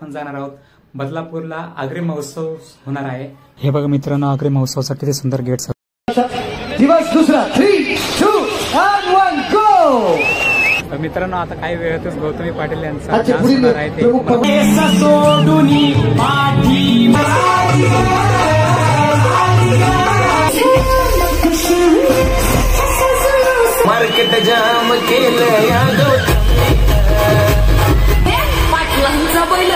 आपण जाणार आहोत बदलापूरला आगरी महोत्सव होणार आहे। हे बघा मित्रांनो, आगरी महोत्सवाचा किती सुंदर गेट दिवस दुसरा 3, 2 and 1 गो। तर मित्रांनो, आता काही वेळातच गौतमी पाटील यांचा डान्स होणार आहे ते मार्केट जाम केलं या पाटलांचा बैल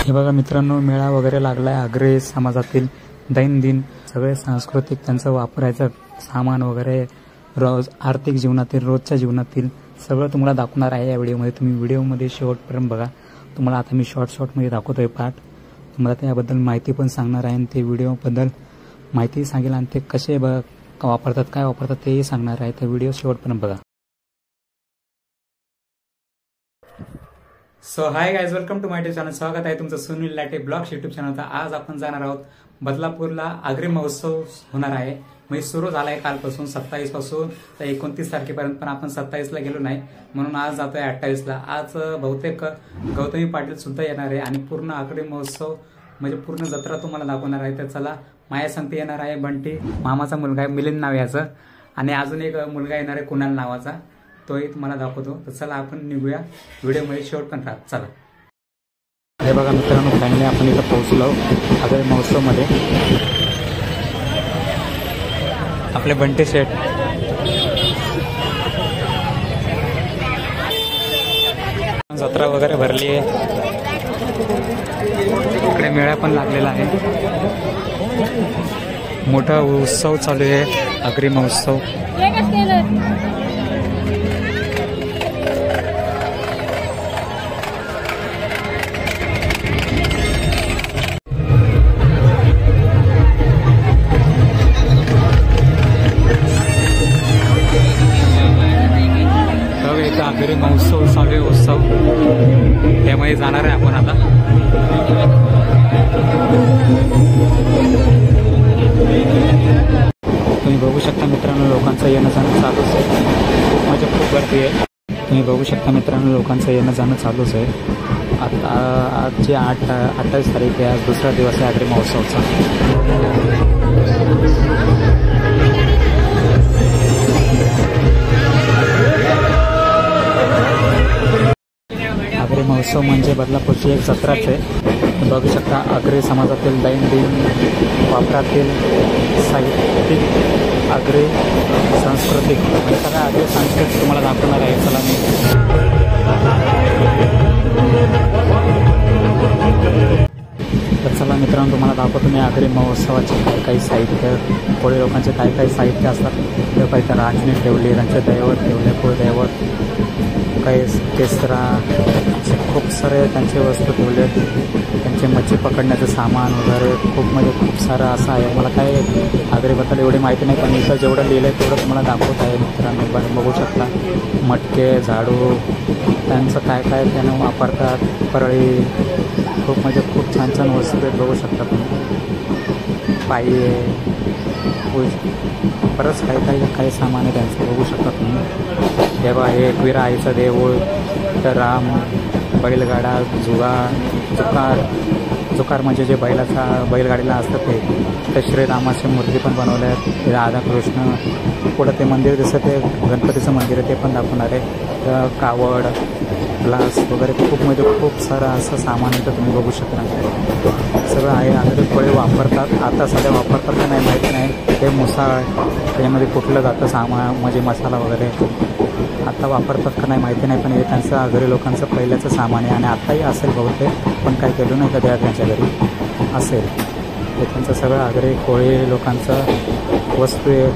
हे बघा मित्रांनो, मेळा वगैरे लागलाय आगरी समाजातील दैनंदिन सगळे सांस्कृतिक त्यांचं वापरायचं सामान वगैरे रोज आर्थिक जीवनातील रोजच्या जीवनातील सगळं तुम्हाला दाखवणार आहे या व्हिडिओमध्ये। तुम्ही व्हिडिओमध्ये शेवटपर्यंत बघा। तुम्हाला आता मी शॉर्टमध्ये दाखवतोय पार्ट। तुम्हाला त्याबद्दल माहिती पण सांगणार आहे आणि ते व्हिडिओबद्दल माहिती सांगेल आणि ते कसे वापरतात काय वापरतात तेही सांगणार आहे। तर व्हिडिओ शेवटपर्यंत बघा। So hi guys, welcome to my YouTube channel. स्वागत आहे तुमचं सुनील लाटे ब्लॉग्स यूट्यूब चॅनलचा। आज आपण जाणार आहोत बदलापूरला आगरी महोत्सव होणार आहे। म्हणजे सुरू झालाय कालपासून 27 पासून तर 29 तारखेपर्यंत, पण आपण 27 ला गेलो नाही म्हणून आज जातोय 28 ला। आज बहुतेक गौतमी पाटील सुद्धा येणार आहे आणि पूर्ण आगरी महोत्सव म्हणजे पूर्ण जत्रा तुम्हाला दाखवणार आहे। तर चला, माया संगती येणार आहे, बंटी मामाचा मुलगा आहे मिलिंद नाव याचं, आणि अजून एक मुलगा येणार आहे कुणाल नावाचा, तोही तुम्हाला दाखवतो। तर चला आपण निघूया व्हिडिओमध्ये शेवटपर्यंत राहत। चला, हे बघा मित्रांनो, फायनली आपण इथं पोहोचलो आगरी महोत्सव मध्ये। आपले बंटी शेठ जत्रा वगैरे भरली आहे, इकडे मेळा पण लागलेला आहे, मोठा उत्सव चालू आहे आगरी महोत्सव। आगरी महोत्सव चालू आहे, उत्सव त्यामध्ये जाणार आहे आपण आता। तुम्ही बघू शकता मित्रांनो, लोकांचं येणं जाणं चालूच आहे, खूप म्हणजे खूप गर्दी आहे। तुम्ही बघू शकता मित्रांनो, लोकांचं येणं जाणं चालूच आहे। आता आजची 28 तारीख आहे, आज दुसरा दिवस आहे आगरी महोत्सवचा। आगरी महोत्सव म्हणजे बदलापूरची एक जत्राच आहे। बघू शकता आगरी समाजातील दैनंदिन वापरातील साहित्यिक आगरी सांस्कृतिक म्हणजे सगळ्या आगरी सांस्कृतिक तुम्हाला दाखवणार आहे। चला तर चला मित्रांनो, तुम्हाला दाखवतो मी आगरी महोत्सवाचे काही साहित्य, कोळी लोकांचे काही साहित्य असतात ते काही तर रांजणी ठेवली, त्यांचे दैवत ठेवले, कुळदैवत, काही केसरा, खूप सारे त्यांचे वस्तू ठेवले, त्यांचे मच्छी पकडण्याचं सामान वगैरे खूप म्हणजे खूप सारं असं आहे। मला काय आगरीबद्दल एवढी माहिती नाही, पण इथं जेवढं लिहिलं आहे तेवढं तुम्हाला दाखवत आहे मित्रांनो। बघू शकता मटके, झाडू, त्यांचं काय त्यानं वापरतात, परळी, खूप म्हणजे खूप छान छान वस्तू आहेत, बघू शकता तुम्ही। पायी, बरंच काही सामान आहे त्यांचं, बघू शकता तुम्ही। तेव्हा हे एकविरा आईचं देऊळ, तर राम, बैलगाडा, जुकार म्हणजे जे बैलगाडीला असतं ते, तर श्रीरामाची मूर्ती पण बनवल्या आहेत, राधाकृष्ण, पुढं ते मंदिर दिसतं ते गणपतीचं मंदिर आहे, ते पण दाखवणार आहे। कावड, ग्लास वगैरे खूप म्हणजे खूप सारं असं सामान इथं तुम्ही बघू शकता, सगळं आहे। आगरी कोळी वापरतात, आता सध्या वापरतात का नाही माहिती नाही, ते मुसाळ त्याच्यामध्ये कुठलं जातं सामान म्हणजे मसाला वगैरे, आता वापरतात का नाही माहिती नाही, पण हे त्यांचं आगरी लोकांचं पहिल्याचं सामान आहे आणि आताही असेल बहुतेक, पण काही केलं नाही कधी त्यांच्या घरी असेल। हे त्यांचं सगळं आगरी कोळी लोकांचं वस्तू आहे,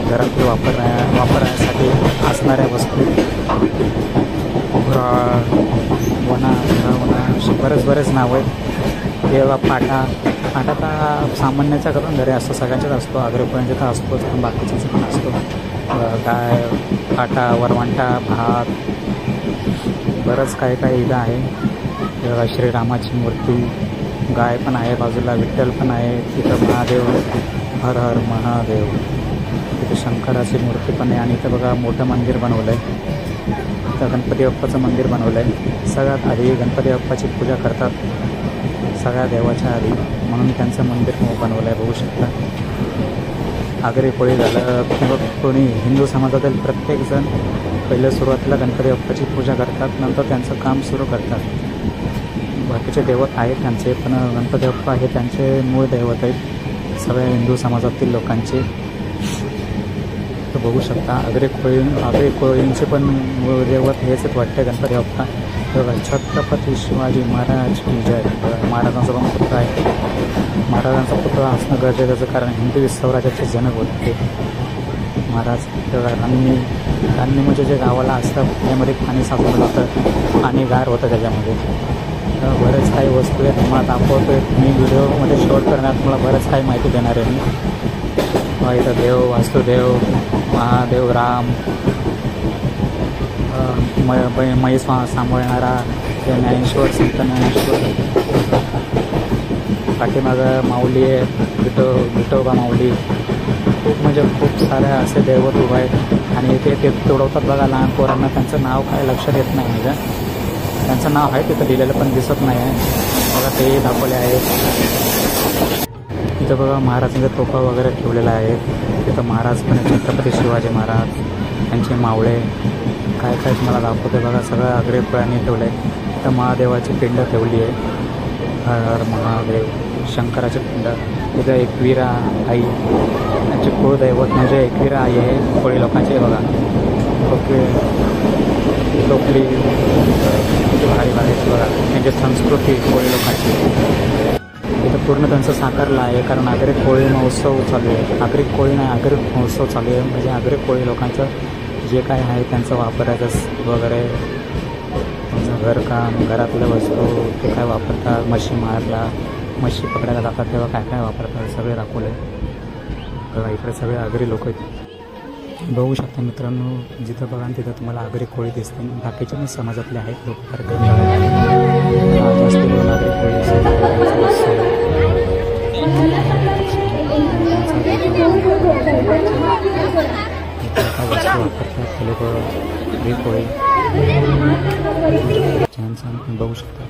घरातील वापरण्यासाठी असणाऱ्या वस्तू, वना असे बरेच नाव आहेत। हे पाटा तर सामान्याच्या करून घरी असतो, सगळ्यांच्याच असतो, आगरीपर्यंत तर असतोच, पण बाकीच्यांचा पण असतो। गाय, काटा, वरवंटा, भात, बरंच काही इथं आहे। श्रीरामाची मूर्ती, गाय पण आहे, बाजूला विठ्ठल पण आहे, तिथं महादेव, हर हर महादेव, तिथे शंकराची मूर्ती पण आहे, आणि इथं बघा मोठं मंदिर बनवलं आहे। तर गणपती बाप्पाचं मंदिर बनवलं आहे. सगळ्यात आधी गणपती बाप्पाची पूजा करतात सगळ्या देवाच्या आधी, म्हणून त्यांचं मंदिर बनवलं आहे. बघू शकता आगरी कोळी झालं किंवा कोणी हिंदू समाजातील प्रत्येकजण पहिलं सुरुवातीला गणपती बाप्पाची पूजा करतात, नंतर त्यांचं काम सुरू करतात. बाकीचे दैवत आहेत त्यांचे, पण गणपती बाप्पा हे त्यांचे मूळ दैवत आहेत सगळ्या हिंदू समाजातील लोकांचे. तर बघू शकता आगरी कोळींचे पण मूळ दैवत हेच वाटते गणपती बाप्पा. बघा छत्रपती शिवाजी महाराज की जय. महाराजांचा पण पुतळा आहे. महाराजांचा पुतळा असणं गरजेचं, कारण हिंदवी स्वराज्याचे जनक होते महाराज. धान्य म्हणजे जे गावाला असतं त्यामध्ये पाणी साचून जातं आणि गार होतं त्याच्यामध्ये. बरेच काही वस्तू आहेत तुम्हाला दाखवतो आहे मी व्हिडिओमध्ये शेवट करण्यात मला बरंच काही माहिती देणार आहे मी. इथं देव, वास्तुदेव, महादेव, राम, म्हैस सांभाळणारा ज्ञानेश्वर, संत ज्ञानेश्वर. पाठीमागं माऊली आहे, विठोबा माऊली. खूप साऱ्या असे दैवत उभं आहेत आणि ते तोडवतात बघा लहान पोरांना. त्यांचं नाव काय लक्षात येत नाही म्हणजे त्यांचं नाव आहे तिथं लिहिलेलं पण दिसत नाही आहे बघा. ते दाखवले आहेत. तिथं बघा महाराजांच्या तोफा वगैरे ठेवलेल्या आहेत. तिथं महाराज पण छत्रपती शिवाजी महाराज यांचे मावळे काय मला दाखवते बघा. सगळं आगरी कोळ्यांनी ठेवलं आहे. तिथं महादेवाची पिंड ठेवली आहे. हर हर महादेव. शंकराची पिंड. तिथं एकविरा आई त्यांचे कुळदैवत म्हणजे एकविरा आई आहे कोळी लोकांचे बघा. ओके टोपली भारी भारी बघा त्यांची संस्कृती कोळी लोकांची. इथं पूर्ण त्यांचं साकारलं आहे, कारण आगरी कोळी महोत्सव चालू आहे. आगरी कोळी नाही, आगरी महोत्सव चालू आहे. म्हणजे आगरी कोळी लोकांचं जे काय आहे त्यांचं वापरायचं वगैरे, त्यांचं घरकाम, घरातल्या वस्तू ते काय वापरतात. म्हशी पकडायला जातात तेव्हा काय काय वापरतात सगळे दाखवले बघा. इकडे सगळे आगरी लोक आहेत बघू शकता मित्रांनो. जिथं बघा तिथं तुम्हाला आगरी कोळी दिसते. बाकीचे पण समाजातले आहेत लोक कार्यक्रम जास्त करून आगरी कोळी वस्तू वापरतात ते लोक आगरी कोळी. छान बघू शकता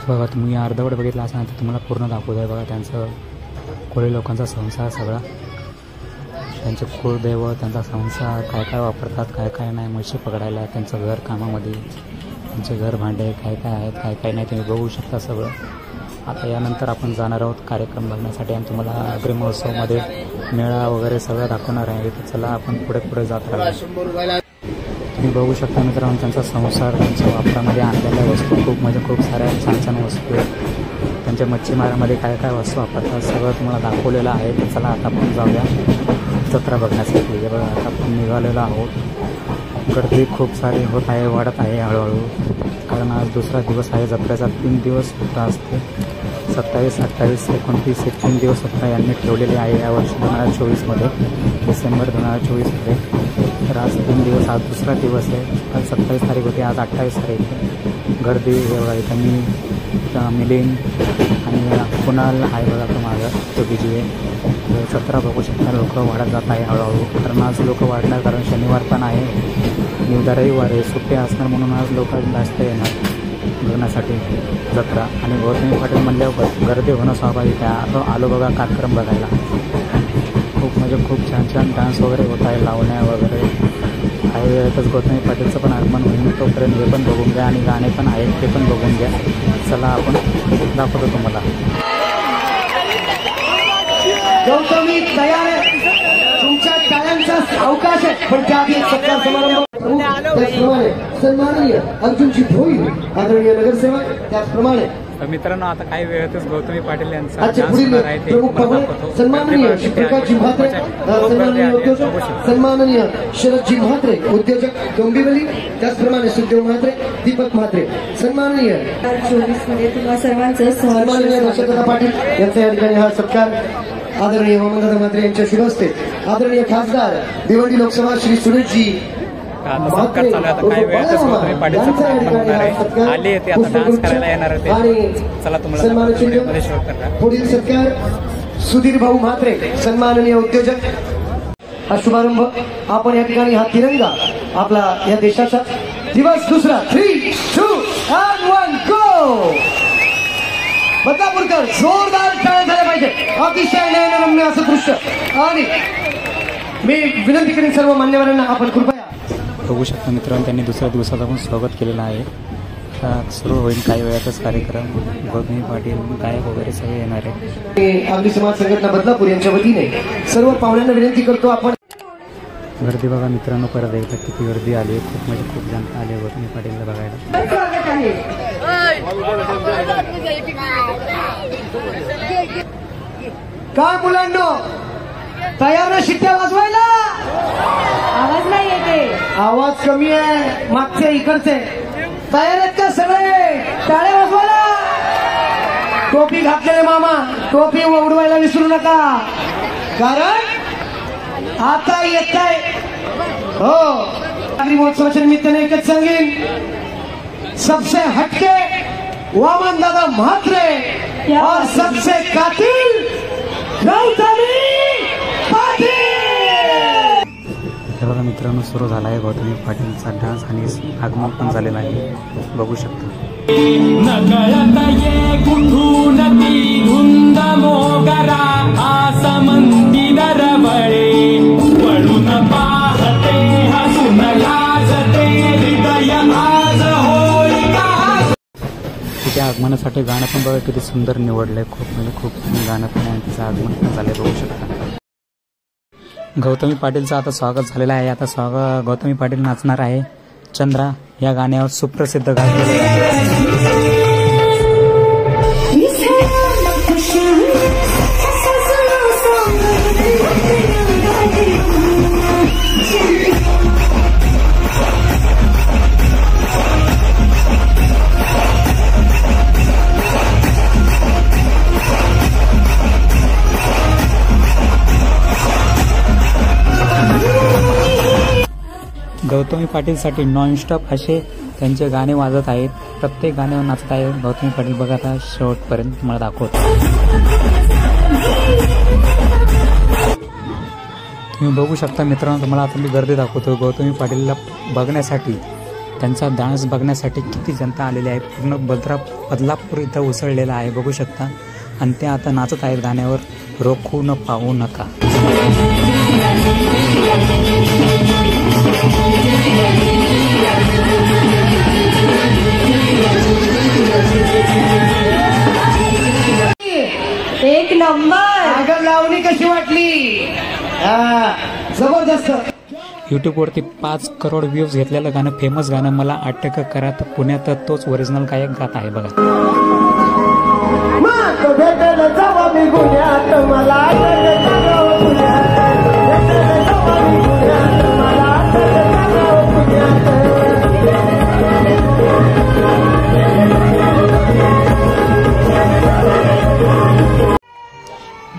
बघा. तुम्ही अर्धवट बघितला असाल तर तुम्हाला पूर्ण दाखवत आहे बघा. त्यांचं कोळी लोकांचा संसार सगळा, त्यांचे कुळदैव, त्यांचा संसार काय काय वापरतात काय काय नाही. म्हशी पकडायला, त्यांचं घर कामामध्ये, त्यांचे घर भांडे काय काय आहेत काय काय नाही तुम्ही बघू शकता सगळं. आता यानंतर आपण जाणार आहोत कार्यक्रम बघण्यासाठी आणि तुम्हाला आगरी महोत्सवमध्ये मेळा वगैरे सगळं दाखवणार आहे. तर चला आपण पुढे जात राहू. तुम्ही बघू शकता मित्रांनो त्यांचा संसार, त्यांच्या वापरामध्ये आणलेल्या वस्तू खूप साऱ्या छान वस्तू आहेत. त्यांच्या मच्छीमारामध्ये काय काय वस्तू वापरतात सगळं तुम्हाला दाखवलेलं आहे. तर चला आता आपण जाऊया जत्रा बघण्यासाठी. बघा आता आपण निघालेलो आहोत. गर्दी खूप सारी होत आहे, वाढत आहे हळूहळू, कारण आज दुसरा दिवस आहे जत्रेचा. 3 दिवस जत्रा असते. 27, 28, 29 हे 3 दिवस जत्रा यांनी ठेवलेले आहे यावर्षी 2024मध्ये, डिसेंबर 2024मध्ये. तर आज 3 दिवस, आज दुसरा दिवस आहे. काल 27 तारीख होती, आज 28 तारीख आहे. गर्दी एवढा आहे. त्यांनी मिलिंद आणि कुणाल आहे बघा तो माझा तो बिजी आहे. जत्रा बघू शकता लोक वाढत जात आहे हळूहळू, कारण आज लोक वाढणार, कारण शनिवार पण आहे, उद्या रविवार आहे, सुट्टी असणार, म्हणून आज लोक जास्त येणार बघण्यासाठी जत्रा. आणि गौतमी पाटील म्हणल्यावर गर्दी होणं स्वाभाविक आहे. आता आलो बघा कार्यक्रम बघायला. खूप छान डान्स वगैरे होत आहे, लावण्या वगैरे. काही वेळेतच गौतमी पाटीलचं पण आगमन होईल, तोपर्यंत हे पण बघून घ्या आणि गाणे पण आहेत ते पण बघून घ्या. चला आपण दाखवतो तुम्हाला. गौतमी तयार आहे, तुमच्या टाळ्यांचा अवकाश आहे, पण त्याआधी सत्कार समारंभ. त्याचप्रमाणे सन्माननीय अर्जुनजी भोईर आदरणीय नगरसेवक, त्याचप्रमाणे मित्रांनो आता काही वेळातच गौतमी पाटील यांचा आजचे पुढील प्रमुख पाहुणे सन्माननीय प्रकाशजी म्हात्रे, सन्माननीय उद्योजक सन्माननीय शरदजी म्हात्रे उद्योजक डोंबिवली, त्याचप्रमाणे सुखदेव म्हात्रे, दीपक म्हात्रे, सन्माननीय 24 मध्ये तुम्हा सर्वांचं सन्माननीय दशरथ पाटील यांचा या ठिकाणी हा सत्कार आदरणीय वामनदादा म्हात्रे यांच्या शुभ हस्ते. आदरणीय खासदार भिवंडी लोकसभा श्री सुरेशजी सत्कार चालू आहे. आता काही वेळातच गौतमी पाटीलचं आगमन होणार आहे. आले ते आता डान्स करायला येणार होते. चला तुम्हाला पुढील सत्कार सुधीर भाऊ म्हात्रे सन्माननीय उद्योजक. हा शुभारंभ आपण या ठिकाणी हा तिरंगा आपला या देशाचा दिवस दुसरा 3, 2, 1 गो. बदलापूरकर जोरदार टाळ्या झाल्या पाहिजे. अतिशय नयनरम्य असं दृश्य. आणि मी विनंती करीन सर्व मान्यवरांना आपण कृपया. बघू शकता मित्रांनो, त्यांनी दुसऱ्या दिवसाचं पण स्वागत केलेलं आहे. सुरू होईल काही वेळातच कार्यक्रम. गौतमी पाटील गायक वगैरे सगळे येणार आहे. अगदी समाज संघटना बदलापूर यांच्या वतीने सर्व पाहुण्यांना विनंती करतो आपण. गर्दी बघा मित्रांनो, परत एकदा किती गर्दी आली आहे. खूप म्हणजे खूप जनता आली आहे गौतमी पाटीलला बघायला. काय मुलांनो, तयार ना शिट्ट्या वाजवायला? आवाज नाही येते. आवाज कमी आहे, मागचे इकडचे. तयार आहेत का सगळे? टाळे वाजवायला. टोपी घातलेले मामा, टोपी उडवायला विसरू नका, कारण आता येत आहे. हो, नागरी महोत्सवाच्या निमित्ताने एकच सांगेन, सबसे हटके वामन दादा म्हात्रे और सबसे कातिल गौतमी पाटील. हे बघा मित्रांनो, सुरू झाला आहे गौतमी पाटीलचा डान्स आणि आगमन पण झालेला आहे. बघू शकता. तिच्या आगमनासाठी गाणं पण बघा किती सुंदर निवडलंय. खूप म्हणजे खूप गाणं पण आहे. तिचं आगमन पण झालंय. बघू शकता. गौतमी पाटीलचं आता स्वागत झालेलं आहे. आता गौतमी पाटील नाचणार आहे चंद्रा या गाण्यावर. सुप्रसिद्ध गाणं. गौतमी पाटीलसाठी नॉनस्टॉप असे त्यांचे गाणे वाजत आहेत. प्रत्येक गाण्यावर नाचत आहे गौतमी पाटील. बघा आता शेवटपर्यंत मला दाखवतो. तुम्ही बघू शकता मित्रांनो, तुम्हाला आता मी गर्दी दाखवतो. गौतमी पाटीलला बघण्यासाठी, त्यांचा डान्स बघण्यासाठी किती जनता आलेली आहे. पूर्ण बदलापूर इथं उसळलेला आहे. बघू शकता. आणि ते आता नाचत आहेत गाण्यावर. रोखू न पाहू नका. एक नंबर. आगर लावणी कशी वाटली? जबरदस्त. यूट्यूबवरती 5 करोड व्ह्यूज घेतलेलं गाणं, फेमस गाणं मला अटक करा. तर पुण्यात तोच ओरिजिनल गायक गात आहे. बघा.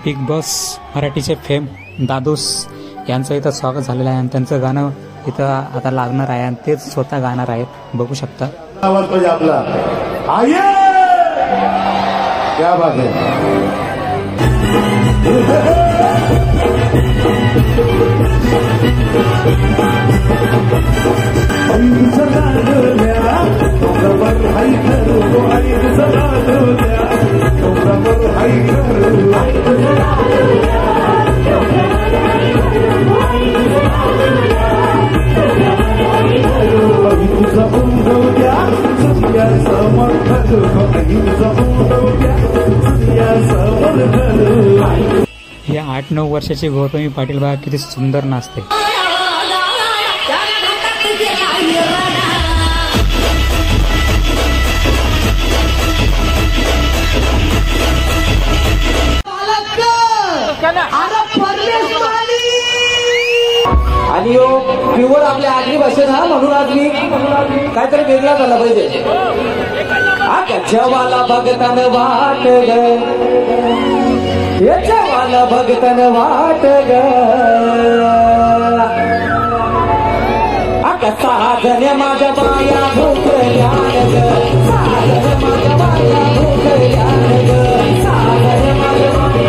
बिग बॉस मराठीचे फेम दादूस यांचं इथं स्वागत झालेलं आहे. आणि त्यांचं गाणं इथं आता लागणार आहे आणि तेच स्वतः गाणार आहेत. बघू शकता. आवाज पाहिजे आपला. आये क्या बात है. या 8-9 वर्षाची गौतमी पाटील बघा किती सुंदर नाचते. आणि प्युअर आपल्या आगरी भाषेत हा, म्हणून आज मी काहीतरी वेगळा झाला पाहिजे. जवाला बघतन वाट ग, जवाला बघतन वाट ग, साजन माझ्या बाया भोकल्या ग, साजन माझ्या बाया भोकल्या ग, साजन माझ्या बाया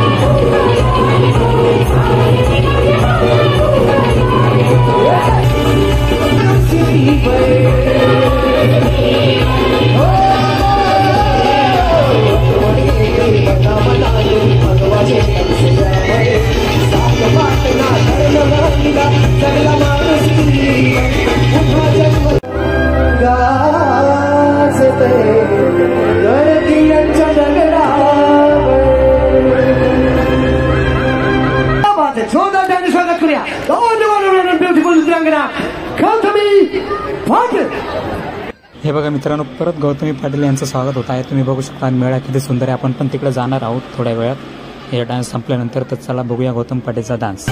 हे बघा मित्रांनो, परत गौतमी पाटील यांचं स्वागत होत आहे. तुम्ही बघू शकता मेळा किती सुंदर आहे. आपण पण तिकडे जाणार आहोत थोड्या वेळात. हे डान्स संपल्यानंतर तर चला बघूया गौतम पाटीलचा डान्स.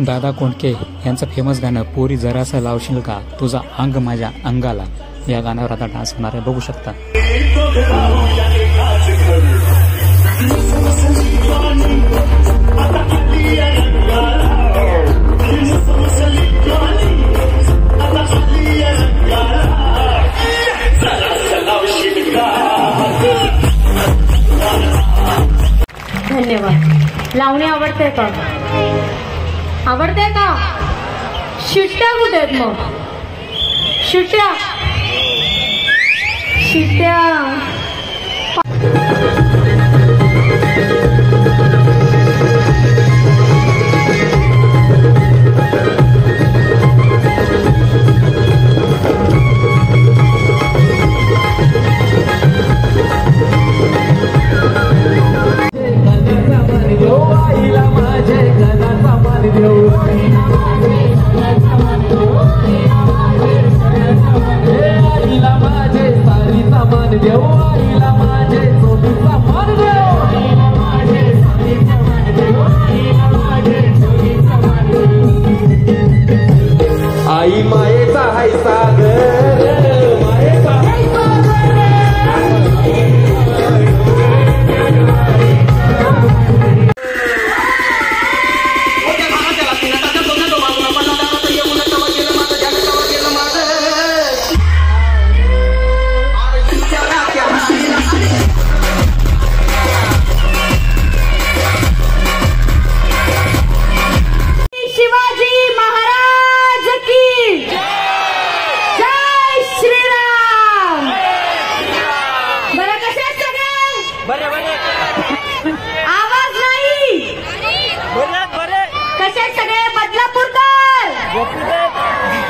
दादा कोंडके यांचं फेमस गाणं पोरी जरासं लावशील का तुझा अंग माझ्या अंगाला, या गाण्यावर आता डान्स होणार आहे. बघू शकता. धन्यवाद. लावणी आवडते का? आवडते का? शिट्ट्या कुठे आहेत मग? शिट्ट्या शिट्ट्या आई मायेचा हाय सागर, मायेचा हाय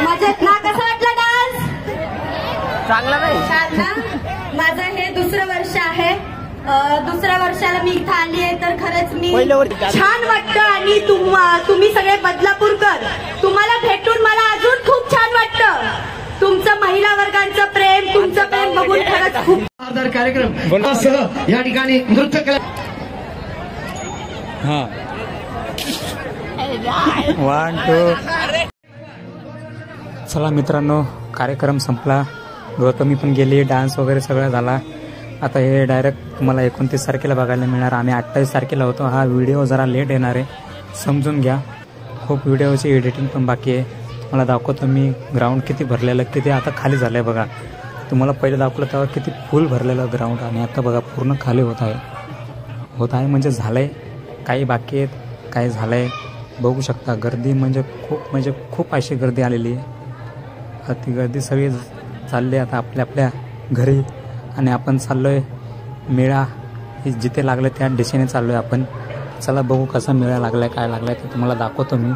माझ्यात ना कसा वाटला डान्स? चांगला नाही. छान ना. माझं हे दुसरं वर्ष आहे. दुसऱ्या वर्षाला मी इथं आली आहे तर खरंच मी छान वाटतं. आणि तुम्ही सगळे बदलापूरकर, तुम्हाला भेटून मला अजून खूप छान वाटतं. तुमचं महिला वर्गांचं प्रेम, तुमचं प्रेम बघून खरंच खूप आदर कार्यक्रम सह या ठिकाणी नृत्य कला. हा 1 2. चला मित्रांनो, कार्यक्रम संपला. गौतमी पण गेली, डान्स वगैरे सगळं झाला. आता हे डायरेक्ट तुम्हाला 29 तारखेला बघायला मिळणार. आम्ही 28 तारखेला होतो. हा व्हिडिओ जरा लेट येणार आहे, समजून घ्या. खूप व्हिडिओची एडिटिंग पण बाकी आहे. तुम्हाला दाखवतो मी ग्राउंड किती भरलेलं, किती आता खाली झालं आहे बघा. तुम्हाला पहिलं दाखवलं तेव्हा किती फुल भरलेलं ग्राउंड, आणि आता बघा पूर्ण खाली होत आहे म्हणजे झालं आहे. काही बाकी आहेत, काही झालं आहे. बघू शकता गर्दी म्हणजे खूप अशी गर्दी आलेली आहे. ती गर्दी सगळी चालली आता आपल्या आपल्या घरी, आणि आपण चाललो आहे मेळा जिथे लागलं त्या दिशेने चाललो आहे आपण. चला बघू कसा मेळा लागला आहे, काय लागला आहे ते तुम्हाला दाखवतो मी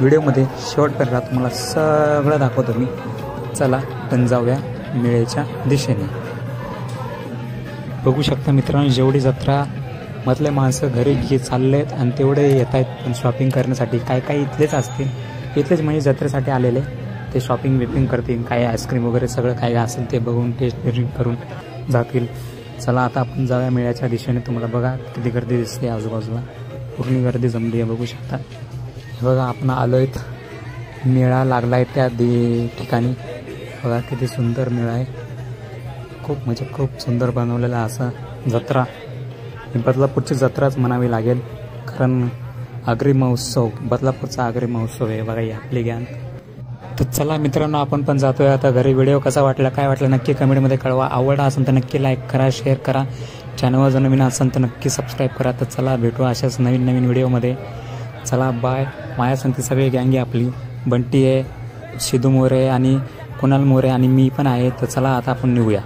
व्हिडिओमध्ये. शेवटपर्यंत तुम्हाला सगळं दाखवतो मी. चला आपण जाऊया मेळ्याच्या दिशेने. बघू शकता मित्रांनो, जेवढी जत्रा मधले माणसं घरी चालले आहेत आणि तेवढे येत आहेत पण शॉपिंग करण्यासाठी. काही इथलेच असतील, इथलेच म्हणजे जत्रेसाठी आलेले. ते शॉपिंग विपिंग करतील, काही आईस्क्रीम वगैरे सगळं काय असेल ते बघून टेस्ट करून जातील. चला आता आपण जाऊया मेळ्याच्या दिशेने. तुम्हाला बघा किती गर्दी दिसते आजूबाजूला, पूर्ण गर्दी जमली आहे बघू शकता. हे बघा आपण आलो आहेत, मेळा लागला आहे त्या ठिकाणी. बघा किती सुंदर मेळा आहे. खूप सुंदर बनवलेला असा जत्रा. ही बदलापूरची जत्राच म्हणावी लागेल, कारण आगरी महोत्सव, बदलापूरचा आगरी महोत्सव आहे बघा ही आपली गँग. तर चला मित्रांनो, आपण पण जातोय आता घरी. व्हिडिओ कसा वाटला, काय वाटलं नक्की कमेंटमध्ये कळवा. आवडला असेल तर नक्की लाईक करा, शेअर करा. चॅनलवर जर नवीन असेल तर नक्की सबस्क्राईब करा. तर चला भेटू अशाच नवीन नवीन व्हिडिओमध्ये. चला बाय. माया संती सगळी गँग आहे आपली. बंटी आहे, सिद्धू मोरे आणि कुणाल मोरे आणि मी पण आहे. तर चला आता आपण निघूया.